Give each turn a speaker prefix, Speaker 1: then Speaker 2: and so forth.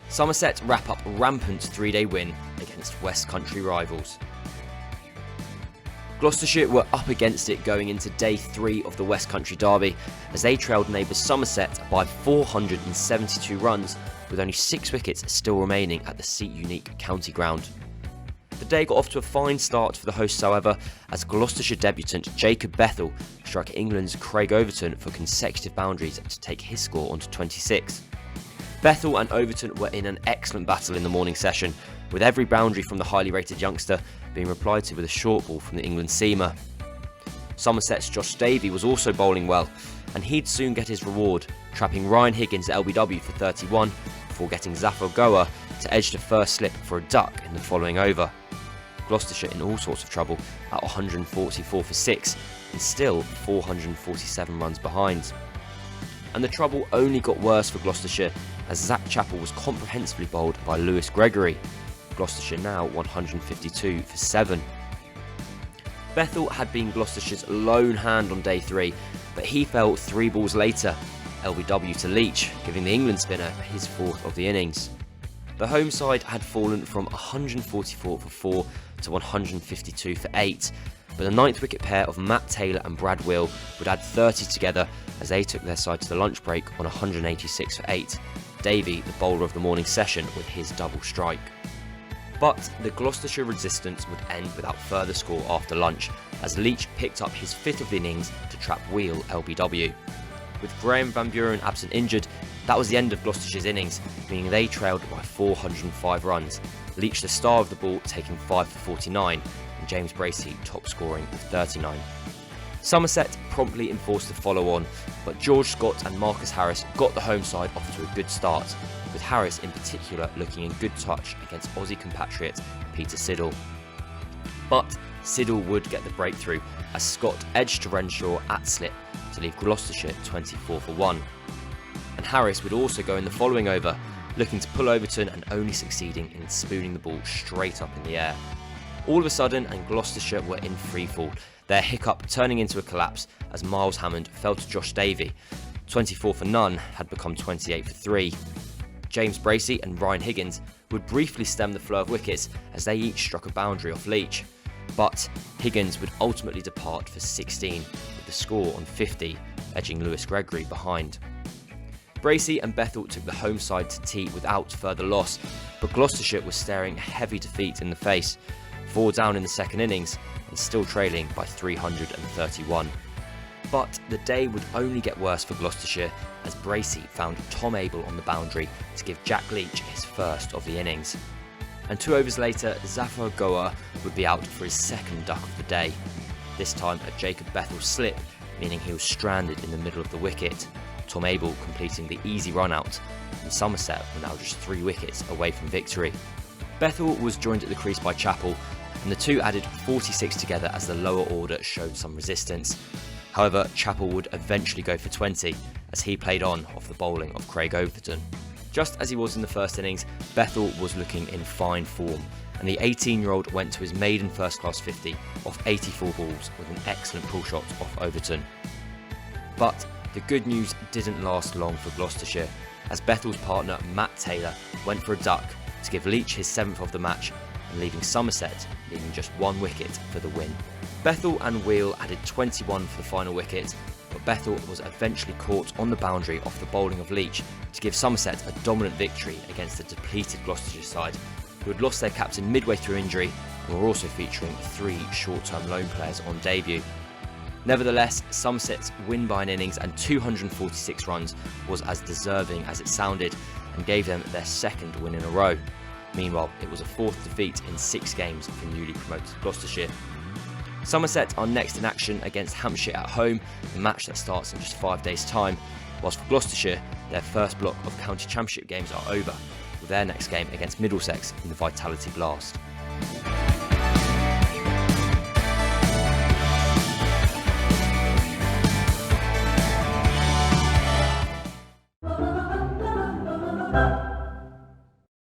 Speaker 1: Somerset wrap up a rampant 3-day win against West Country rivals. Gloucestershire were up against it going into day 3 of the West Country derby as they trailed neighbours Somerset by 472 runs with only 6 wickets still remaining at the Seat Unique county ground. The day got off to a fine start for the hosts however, as Gloucestershire debutant Jacob Bethell struck England's Craig Overton for consecutive boundaries to take his score onto 26. Bethell and Overton were in an excellent battle in the morning session, with every boundary from the highly rated youngster being replied to with a short ball from the England seamer. Somerset's Josh Davey was also bowling well, and he'd soon get his reward, trapping Ryan Higgins at LBW for 31 before getting Zafar Goa to edge the first slip for a duck in the following over. Gloucestershire in all sorts of trouble at 144 for 6 and still 447 runs behind. And the trouble only got worse for Gloucestershire as Zach Chappell was comprehensively bowled by Lewis Gregory. Gloucestershire now 152 for 7. Bethell had been Gloucestershire's lone hand on day 3, but he fell 3 balls later, LBW to Leach, giving the England spinner his 4th of the innings. The home side had fallen from 144 for 4 to 152 for 8, but the 9th wicket pair of Matt Taylor and Brad Will would add 30 together as they took their side to the lunch break on 186 for 8. Davey, the bowler of the morning session, with his double strike. But the Gloucestershire resistance would end without further score after lunch, as Leach picked up his 5th of the innings to trap Wheel LBW. With Graham Van Buren absent injured, that was the end of Gloucestershire's innings, meaning they trailed by 405 runs. Leach, the star of the ball, taking 5 for 49, and James Bracey top scoring with 39. Somerset promptly enforced the follow on, but George Scott and Marcus Harris got the home side off to a good start, with Harris in particular looking in good touch against Aussie compatriot Peter Siddle. But Siddle would get the breakthrough as Scott edged to Renshaw at slip to leave Gloucestershire 24 for 1. And Harris would also go in the following over, looking to pull Overton and only succeeding in spooning the ball straight up in the air. All of a sudden, and Gloucestershire were in freefall, their hiccup turning into a collapse as Miles Hammond fell to Josh Davey. 24 for none had become 28 for 3. James Bracey and Ryan Higgins would briefly stem the flow of wickets as they each struck a boundary off Leach, but Higgins would ultimately depart for 16 with the score on 50, edging Lewis Gregory behind. Bracey and Bethell took the home side to tea without further loss, but Gloucestershire was staring a heavy defeat in the face, 4 down in the second innings and still trailing by 331. But the day would only get worse for Gloucestershire as Bracey found Tom Abel on the boundary to give Jack Leach his 1st of the innings. And 2 overs later, Zafar Goa would be out for his 2nd duck of the day, this time a Jacob Bethell slip, meaning he was stranded in the middle of the wicket, Tom Abel completing the easy run out, and Somerset were now just 3 wickets away from victory. Bethell was joined at the crease by Chappell, and the two added 46 together as the lower order showed some resistance. However, Chappell would eventually go for 20 as he played on off the bowling of Craig Overton. Just as he was in the first innings, Bethell was looking in fine form, and the 18-year-old went to his maiden first-class 50 off 84 balls with an excellent pull shot off Overton. But the good news didn't last long for Gloucestershire, as Bethell's partner Matt Taylor went for a duck to give Leach his 7th of the match, and leaving Somerset leaving just 1 wicket for the win. Bethell and Wheel added 21 for the final wicket, but Bethell was eventually caught on the boundary off the bowling of Leach to give Somerset a dominant victory against the depleted Gloucestershire side, who had lost their captain midway through injury and were also featuring 3 short-term loan players on debut. Nevertheless, Somerset's win by an innings and 246 runs was as deserving as it sounded and gave them their 2nd win in a row. Meanwhile, it was a 4th defeat in 6 games for newly promoted Gloucestershire. Somerset are next in action against Hampshire at home, a match that starts in just 5 days' time, whilst for Gloucestershire, their first block of county championship games are over, with their next game against Middlesex in the Vitality Blast.